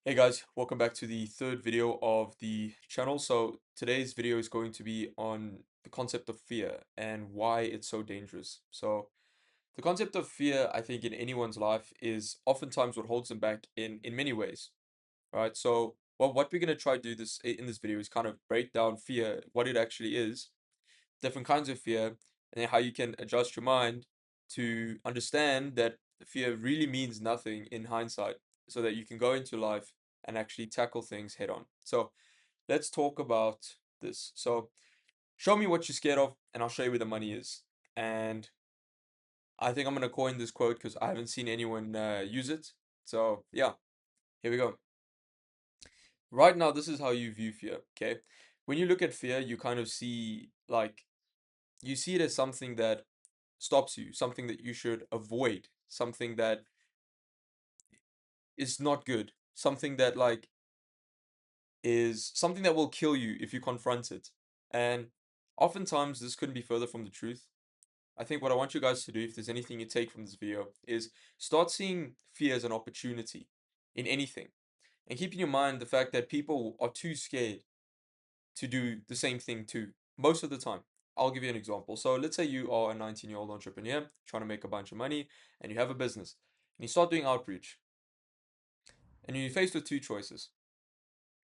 Hey guys, welcome back to the third video of the channel. So today's video is going to be on the concept of fear and why it's so dangerous. So the concept of fear, I think in anyone's life is oftentimes what holds them back in many ways, right? So what we're going to try to do in this video is kind of break down fear, what it actually is, different kinds of fear, and then how you can adjust your mind to understand that fear really means nothing in hindsight, so that you can go into life and actually tackle things head on. So let's talk about this. So show me what you're scared of, and I'll show you where the money is. And I think I'm gonna coin this quote because I haven't seen anyone use it. So yeah, here we go. Right now, this is how you view fear. Okay, when you look at fear, you kind of see you see it as something that stops you, something that you should avoid, something that is not good, something that is something that will kill you if you confront it. And oftentimes this couldn't be further from the truth. I think what I want you guys to do, if there's anything you take from this video, is start seeing fear as an opportunity in anything. And keep in your mind the fact that people are too scared to do the same thing too, most of the time. I'll give you an example. So let's say you are a 19-year-old entrepreneur trying to make a bunch of money and you have a business and you start doing outreach and you're faced with two choices.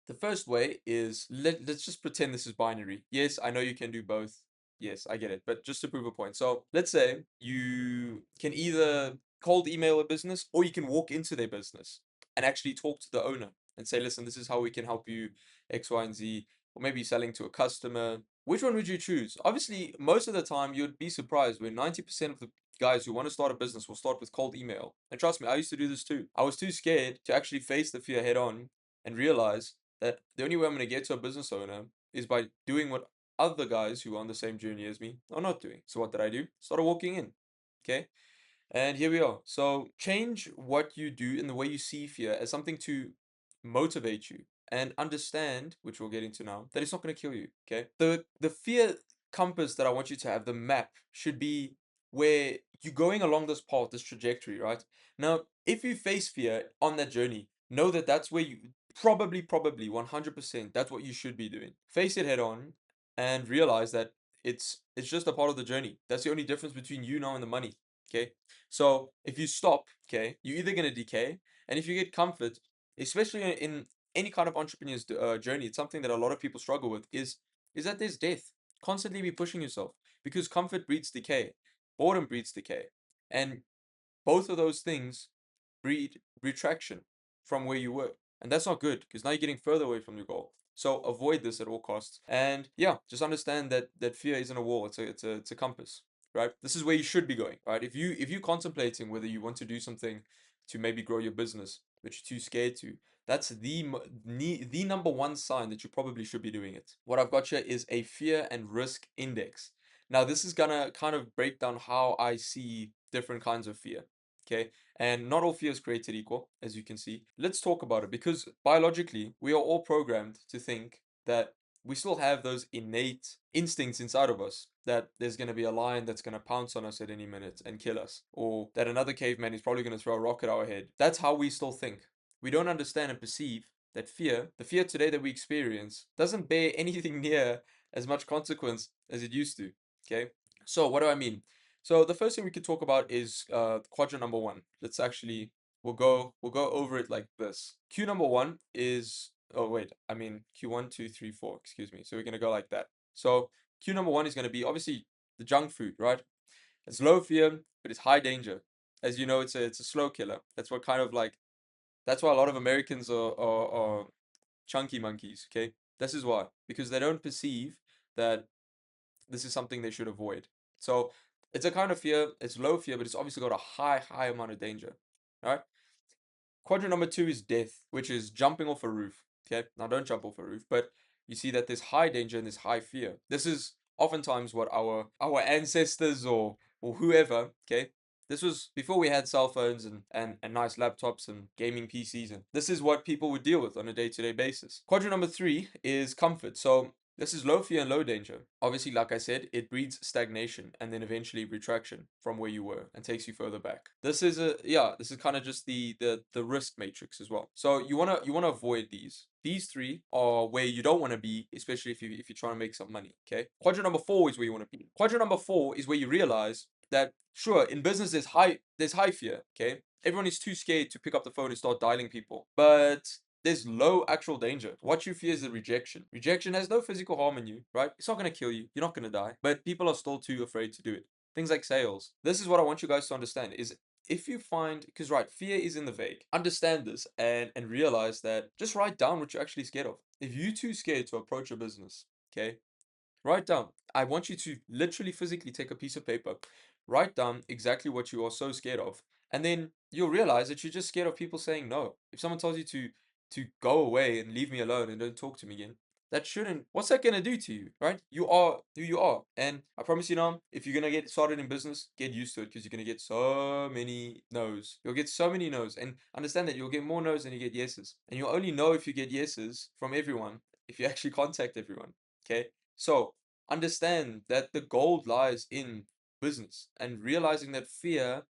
The first way is let's just pretend this is binary. Yes, I know you can do both. Yes, I get it. But just to prove a point. So let's say you can either cold email a business or you can walk into their business and actually talk to the owner and say, listen, this is how we can help you, X, Y, and Z, or maybe selling to a customer. Which one would you choose? Obviously, most of the time you'd be surprised when 90% of the guys who want to start a business will start with cold email. And trust me, I used to do this too. I was too scared to actually face the fear head on and realize that the only way I'm going to get to a business owner is by doing what other guys who are on the same journey as me are not doing. So what did I do? Started walking in. Okay. And here we are. So change what you do in the way you see fear as something to motivate you and understand, which we'll get into now, that it's not going to kill you. Okay. The fear compass that I want you to have, the map, should be where you're going along this path, this trajectory, right? Now, if you face fear on that journey, know that that's where you probably 100% that's what you should be doing. Face it head on and realize that it's just a part of the journey. That's the only difference between you now and the money. Okay. So if you stop, okay, you're either going to decay, and if you get comfort, especially in any kind of entrepreneur's journey, it's something that a lot of people struggle with, is that there's death. Constantly be pushing yourself because comfort breeds decay, boredom breeds decay, and both of those things breed retraction from where you were. And that's not good because now you're getting further away from your goal. So avoid this at all costs. And yeah, just understand that fear isn't a wall, it's a compass, right? This is where you should be going, right? If you're contemplating whether you want to do something to maybe grow your business, but you're too scared to, that's the number one sign that you probably should be doing it. What I've got here is a fear and risk index. Now, this is gonna kind of break down how I see different kinds of fear. Okay, and not all fear is created equal, as you can see. Let's talk about it because biologically, we are all programmed to think that we still have those innate instincts inside of us that there's going to be a lion that's going to pounce on us at any minute and kill us, or that another caveman is probably going to throw a rock at our head. That's how we still think. We don't understand and perceive that fear, the fear today that we experience, doesn't bear anything near as much consequence as it used to. Okay, so what do I mean? So the first thing we could talk about is quadrant number one. Let's actually we'll go over it like this. Q number one is, oh wait, I mean Q1, 2, 3, 4. Excuse me. So we're gonna go like that. So Q number one is gonna be obviously the junk food, right? It's low fear, but it's high danger. As you know, it's a slow killer. That's what kind of like that's why a lot of Americans are chunky monkeys. Okay, this is why, because they don't perceive that this is something they should avoid. So it's a kind of fear, it's low fear, but it's obviously got a high amount of danger. All right. Quadrant number two is death, which is jumping off a roof. Okay. Now don't jump off a roof, but you see that there's high danger and there's high fear. This is oftentimes what our ancestors or whoever, okay, this was before we had cell phones and nice laptops and gaming PCs, and this is what people would deal with on a day-to-day basis. Quadrant number three is comfort. So This is low fear and low danger. Obviously, like I said, it breeds stagnation and then eventually retraction from where you were and takes you further back. This is this is kind of just the risk matrix as well. So you wanna avoid these. These three are where you don't want to be, especially if you're trying to make some money. Okay. Quadrant number four is where you want to be. Quadrant number four is where you realize that sure, in business there's high fear. Okay. Everyone is too scared to pick up the phone and start dialing people. But there's low actual danger. What you fear is the rejection. Rejection has no physical harm in you, right? It's not going to kill you. You're not going to die. But people are still too afraid to do it. Things like sales. This is what I want you guys to understand is if you find, because right, fear is in the vague. Understand this and realize that just write down what you're actually scared of. If you're too scared to approach a business, okay, write down. I want you to literally physically take a piece of paper, write down exactly what you are so scared of, and then you'll realize that you're just scared of people saying no. If someone tells you to go away and leave me alone and don't talk to me again, that shouldn't. What's that gonna do to you, right? You are who you are, and I promise you now, if you're gonna get started in business, get used to it because you're gonna get so many no's. You'll get so many no's, and understand that you'll get more no's than you get yeses, and you'll only know if you get yeses from everyone if you actually contact everyone. Okay, so understand that the gold lies in business and realizing that fear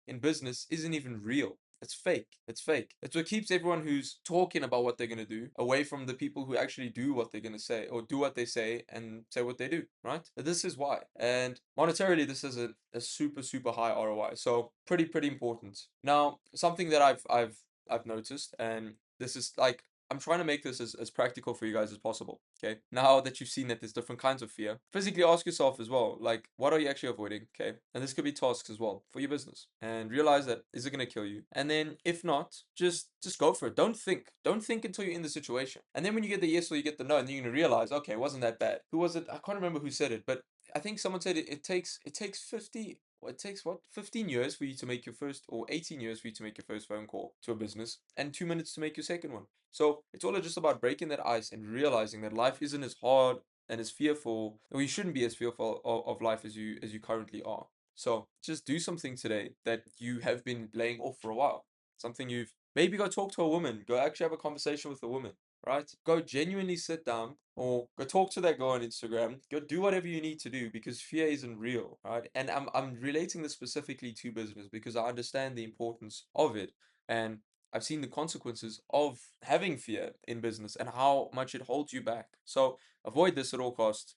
in business isn't even real. It's fake. It's fake. It's what keeps everyone who's talking about what they're going to do away from the people who actually do what they're going to say or do what they say and say what they do, right? But this is why. And monetarily, this is a super, super high ROI. So pretty important. Now, something that I've noticed, and this is like I'm trying to make this as practical for you guys as possible. Okay. Now that you've seen that there's different kinds of fear, physically ask yourself as well, like, what are you actually avoiding? Okay. And this could be tasks as well for your business. And realize that is it gonna kill you? And then if not, just go for it. Don't think. Don't think until you're in the situation. And then when you get the yes or you get the no, and then you're gonna realize, okay, it wasn't that bad. Who was it? I can't remember who said it, but I think someone said it takes 50 it takes what 15 years for you to make your first or 18 years for you to make your first phone call to a business and 2 minutes to make your second one. So it's all just about breaking that ice and realizing that life isn't as hard and as fearful, or you shouldn't be as fearful of life as you currently are. So just do something today that you have been laying off for a while. Something you've maybe go talk to a woman, go actually have a conversation with a woman, right? Go genuinely sit down or go talk to that girl on Instagram. Go do whatever you need to do because fear isn't real, right? And I'm relating this specifically to business because I understand the importance of it. And I've seen the consequences of having fear in business and how much it holds you back. So avoid this at all costs.